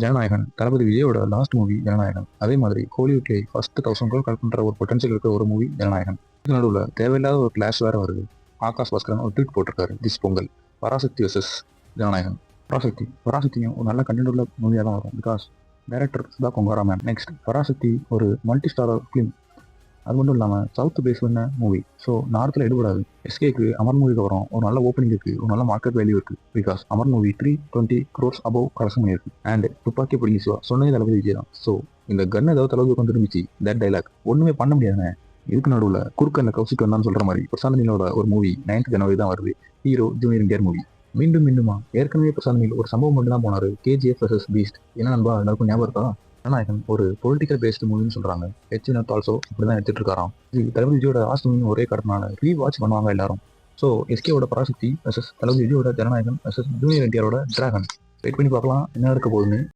ஜனநாயகன் தளபதி விஜயோட last movie Jananayagan. அதே மாதிரி ஹாலிவுட்லேயே ஃபர்ஸ்ட் 1000 crore கலெக்ட் பண்ற ஒரு பொட்டன்ஷியல் இருக்க ஒரு மூவி ஜனநாயகன். இதுக்கு நடுவில் தேவையில்லாத ஒரு கிளாஷ் வேற வருது. ஆகாஷ் பாஸ்கரன் ஒரு ட்வீட் போட்டிருக்காரு திஸ் பொங்கல், பராசக்தி வர்சஸ் ஜனநாயகன். பராசக்தியும் ஒரு நல்ல கண்டென்ட் உள்ள மூவியாக தான் வரும். Because director Sudha Kongara ma'am. Next Parasakthi ஒரு மல்டி ஸ்டாரர் ஃபிலிம். அது மட்டும் இல்லாமல் சவுத் பேஸ் பண்ண மூவி. ஸோ நார்த்தில் எடுபடாது. எஸ்கேக்கு அமர் மூவிக்கு வரும் ஒரு நல்ல ஓப்பனிங் இருக்கு, ஒரு நல்ல மார்க்கெட் வேல்யூ இருக்கு. Because Amar movie 320 crores above collection பண்ணியிருக்கு. அண்ட் துப்பாக்கி பிடிங்கி சிவா சொன்னதே தளபதி விஜய் தான். ஸோ இந்த கன் ஏதாவது தளபதி வந்து இருந்துச்சு, தட் டைலாக் ஒண்ணுமே பண்ண முடியாதுங்க. இதுக்கு நடுவில் குறுக்கல்ல கௌசிக் வந்தான்னு சொல்ற மாதிரி பிரசாந்த் நீலோட ஒரு மூவி 9th January தான் வருது. Hero junior NTR movie. மீண்டுமா ஏற்கனவே பிரசாந்த் நீல் ஒரு சம்பவம் மட்டும் தான் போனாரு, கேஜிஎஃப் வர்சஸ் பீஸ்ட். என்ன நண்பா எல்லாருக்கும் ஞாபகம் இருக்கா? ஜனநாயகன் ஒரு பொலிட்டிக்கல் பேஸ்டு மூவின்னு சொல்றாங்க. ஹெச் வினோத் ஆல்சோ இப்படிதான் எடுத்துட்டு இருக்காராம். இது தளபதி விஜயோட லாஸ்ட் மூவி ஒரே காரணனால ரீவாட்ச் பண்ணுவாங்க எல்லாரும். ஸோ எஸ்கேவோட பராசக்தி வர்சஸ் தளபதி விஜயோட ஜனநாயகன் வர்சஸ் ஜூனியர் என்டிஆரோட டிராகன். வெயிட் பண்ணி பார்க்கலாம் என்ன நடக்க போகுதுன்னு.